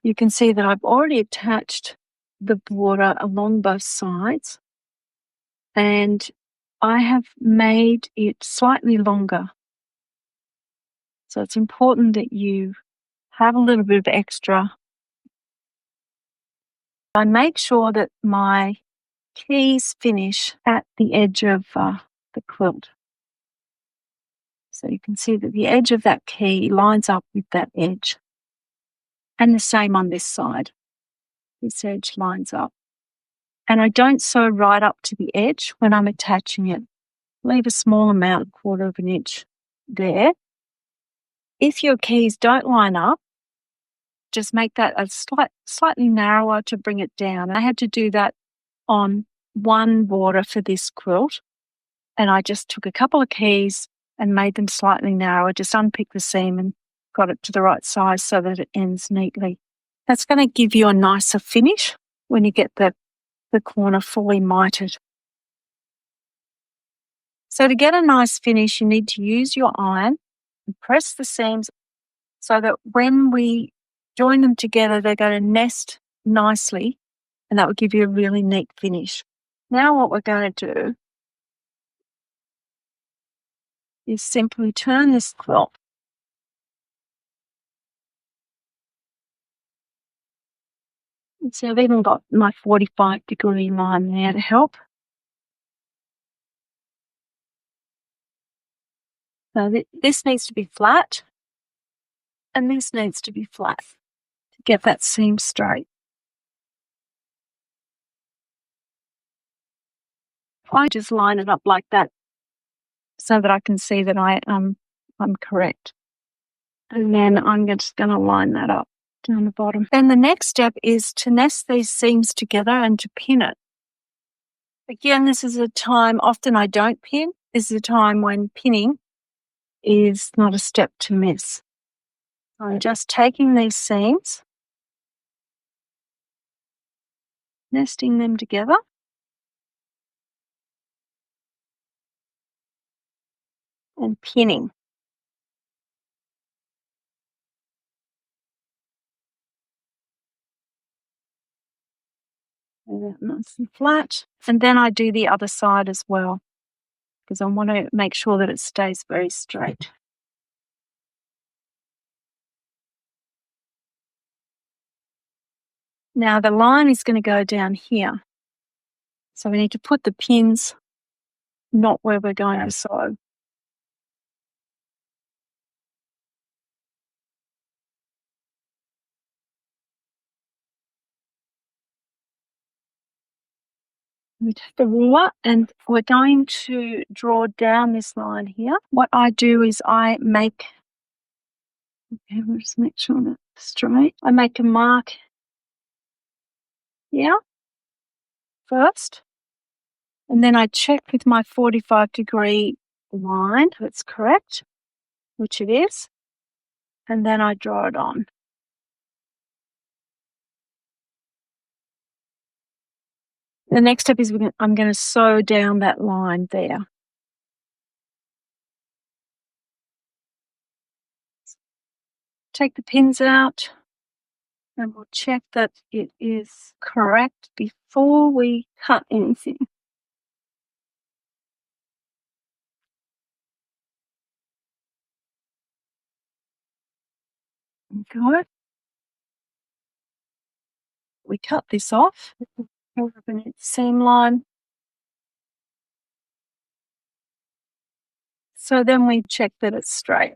You can see that I've already attached the border along both sides, and I have made it slightly longer. So it's important that you have a little bit of extra. I make sure that my keys finish at the edge of the quilt. So you can see that the edge of that key lines up with that edge. And the same on this side. This edge lines up. And I don't sew right up to the edge when I'm attaching it. Leave a small amount, 1/4 of an inch there. If your keys don't line up, just make that a slightly narrower to bring it down. I had to do that on one border for this quilt. And I just took a couple of keys and made them slightly narrower, just unpicked the seam and got it to the right size so that it ends neatly. That's going to give you a nicer finish when you get the corner fully mitered. So to get a nice finish, you need to use your iron and press the seams so that when we join them together, they're going to nest nicely, and that will give you a really neat finish. Now what we're going to do is simply turn this quilt. So I've even got my 45-degree line there to help. So this needs to be flat, and this needs to be flat to get that seam straight. I just line it up like that so that I can see that I'm correct. And then I'm just going to line that up down the bottom. Then the next step is to nest these seams together and to pin it. Again, this is a time, often I don't pin. This is a time when pinning is not a step to miss. I'm just taking these seams, nesting them together, and pinning. That nice and flat. And then I do the other side as well, because I want to make sure that it stays very straight. Now the line is going to go down here. So we need to put the pins not where we're going to sew. We take the ruler and we're going to draw down this line here. What I do is I make, okay, we'll just make sure that's straight. I make a mark here first, and then I check with my 45-degree line if it's correct, which it is, and then I draw it on. The next step is I'm going to sew down that line there. Take the pins out and we'll check that it is correct before we cut anything. Go. We cut this off. Seam line. So then we check that it's straight.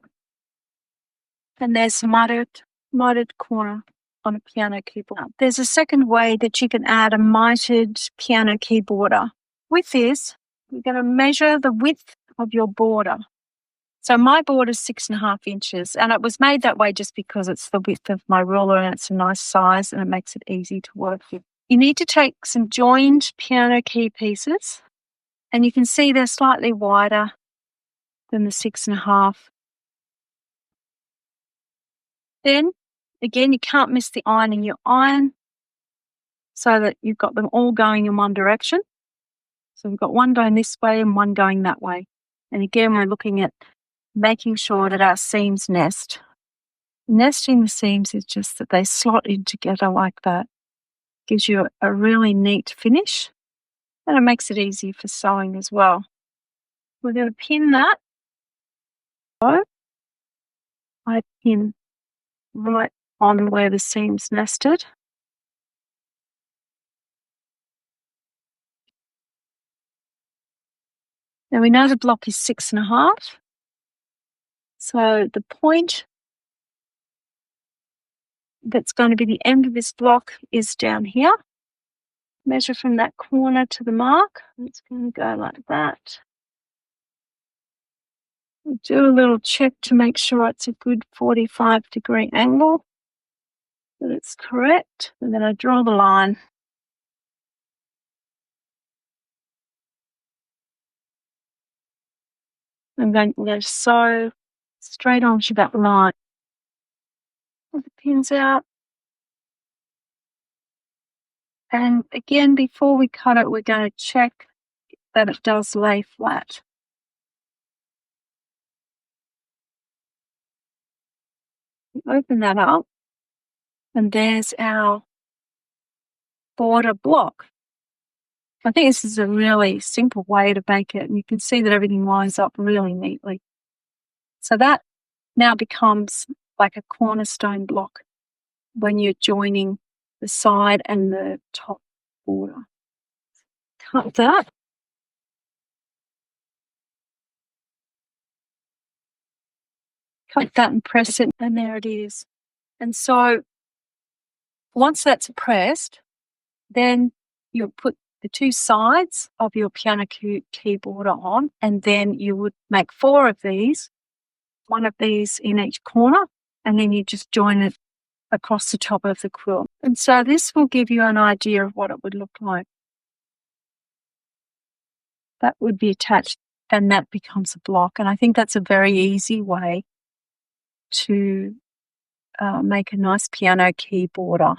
And there's a mitered corner on a piano keyboard. There's a second way that you can add a mitered piano key border. With this, you're going to measure the width of your border. So my border is 6.5 inches, and it was made that way just because it's the width of my ruler and it's a nice size and it makes it easy to work with. You need to take some joined piano key pieces, and you can see they're slightly wider than the 6.5. Then, again, you can't miss the ironing. You iron so that you've got them all going in one direction. So we've got one going this way and one going that way. And again, we're looking at making sure that our seams nest. Nesting the seams is just that they slot in together like that. Gives you a really neat finish, and it makes it easy for sewing as well. We're going to pin that. So I pin right on where the seam's nested. Now we know the block is 6.5. So the point that's going to be the end of this block is down here. Measure from that corner to the mark. It's going to go like that. We'll do a little check to make sure it's a good 45-degree angle, that it's correct. And then I draw the line. I'm going to sew straight onto that line. Pull the pins out. And again, before we cut it, we're going to check that it does lay flat. Open that up, and there's our border block. I think this is a really simple way to make it, and you can see that everything lines up really neatly. So that now becomes like a cornerstone block when you're joining the side and the top border. Cut that. Cut that and press it, and there it is. And so once that's pressed, then you'll put the two sides of your piano keyboard on, and then you would make 4 of these, one of these in each corner, and then you just join it across the top of the quilt. And so this will give you an idea of what it would look like. That would be attached, and that becomes a block. And I think that's a very easy way to make a nice piano key border.